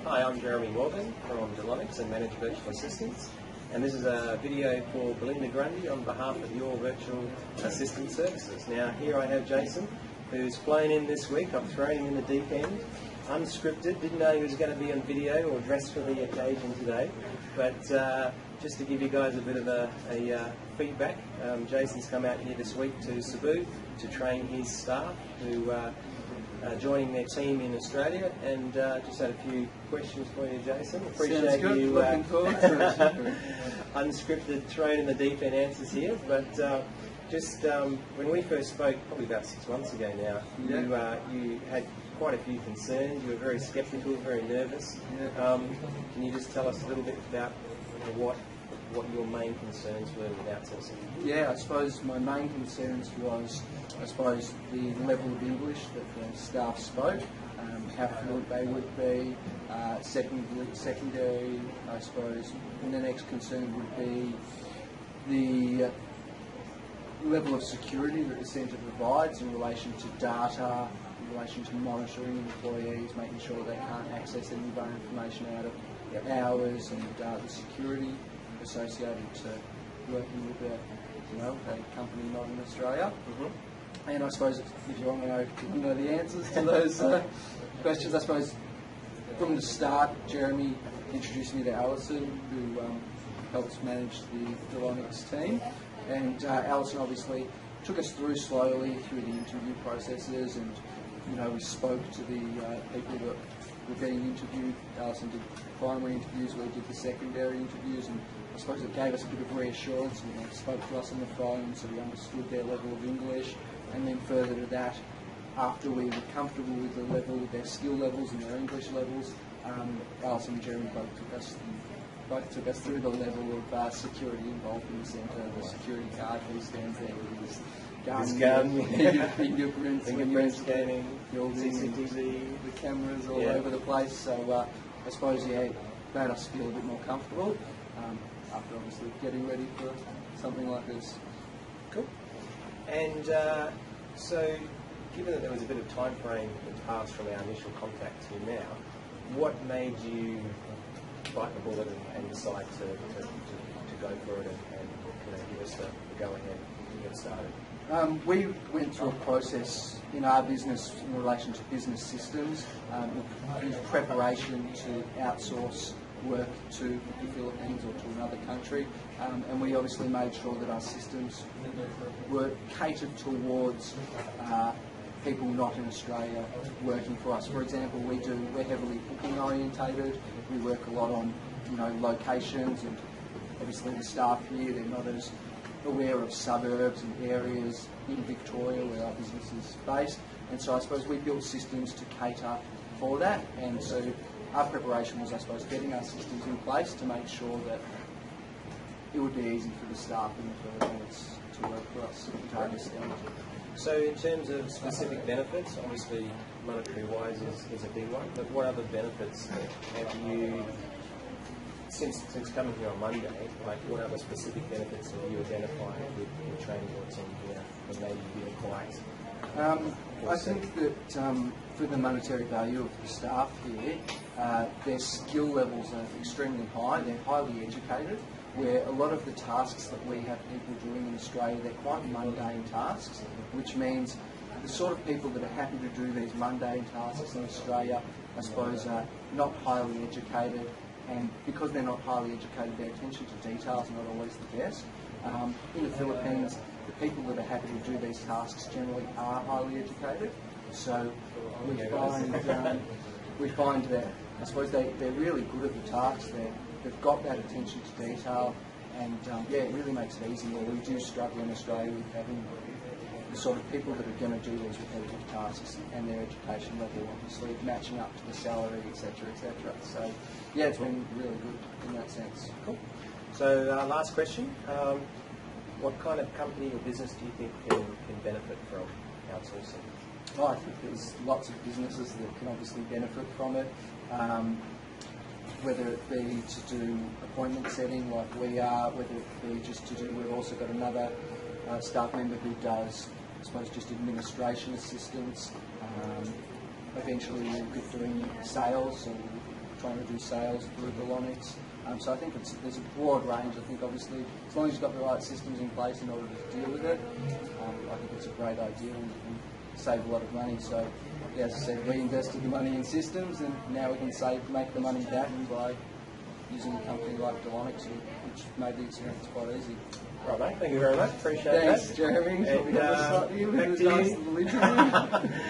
Hi, I'm Jeremy Morgan from Delonics and Managed Virtual Assistants, and this is a video for Belinda Grundy on behalf of your virtual assistant services. Now here I have Jason, who's flown in this week. I've thrown him in the deep end, unscripted, didn't know he was going to be on video or dressed for the occasion today, but just to give you guys a bit of a feedback, Jason's come out here this week to Cebu to train his staff who joining their team in Australia, and just had a few questions for you, Jason. Appreciate you looking forward to it. unscripted, thrown in the deep end answers here, but just when we first spoke, probably about 6 months ago now, you had quite a few concerns. You were very sceptical, very nervous. Can you just tell us a little bit about what your main concerns were with outsourcing? Yeah, I suppose my main concerns was, the level of English that the staff spoke, how fluent they would be, secondary, I suppose, and the next concern would be the level of security that the centre provides in relation to data, in relation to monitoring employees, making sure they can't access any of our information out of hours, and the security associated to working with a company not in Australia. And I suppose if you want to know the answers to those questions, I suppose from the start, Jeremy introduced me to Alison, who helps manage the Delonics team, and Alison obviously took us through slowly through the interview processes, and we spoke to the people that were getting interviewed. Alison did primary interviews, we did the secondary interviews, and I suppose it gave us a bit of reassurance, and they spoke to us on the phone, so we understood their level of English. And then further to that, after we were comfortable with the level, with their skill levels and their English levels, Alison and Jeremy both took us through the level of security involved in the centre, the security guard who stands there with his gun, fingerprint scanning, CCTV, the cameras all over the place. So I suppose it made us feel a bit more comfortable after obviously getting ready for something like this. Cool. And so, given that there was a bit of time frame that passed from our initial contact to now, what made you bite the bullet and decide to go for it and give us the go ahead to get started? We went through a process in our business in relation to business systems, in preparation to outsource work to the Philippines or to another country, and we obviously made sure that our systems were catered towards people not in Australia working for us. For example, we're heavily booking orientated. We work a lot on locations, and obviously the staff here, they're not as aware of suburbs and areas in Victoria where our business is based, and so I suppose we built systems to cater for that. And so our preparation was, I suppose, getting our systems in place to make sure that it would be easy for the staff in the Philippines to work for us and to understand. So in terms of specific benefits, obviously monetary-wise is a big one, but what other benefits have you, since coming here on Monday, what other specific benefits have you identified with training your team here that made you be quite? I think that for the monetary value of the staff here, their skill levels are extremely high. They're highly educated, where a lot of the tasks that we have people doing in Australia, they're quite mundane tasks, which means the sort of people that are happy to do these mundane tasks in Australia, I suppose, are not highly educated, and because they're not highly educated, their attention to detail is not always the best. In the Philippines, the people that are happy to do these tasks generally are highly educated, so we find that, I suppose, they're really good at the tasks. They've got that attention to detail, and it really makes it easy. Where we do struggle in Australia with having the sort of people that are going to do these repetitive tasks, and their education level obviously matching up to the salary, etc., etc. So it's been really good in that sense. Cool. So last question, what kind of company or business do you think can benefit from outsourcing? I think there's lots of businesses that can obviously benefit from it, whether it be to do appointment setting like we are, whether it be just to do, we've also got another staff member who does, I suppose, just administration assistance. Eventually we'll be doing sales, so trying to do sales through Belonix. So I think there's a broad range. I think obviously as long as you've got the right systems in place in order to deal with it, I think it's a great idea and save a lot of money. So yeah, as I said, we invested the money in systems, and now we can make the money back by using a company like Belonix, which made the experience quite easy. Right, mate. Thank you very much. Appreciate Thanks, that. Jeremy. And, Back to you. you.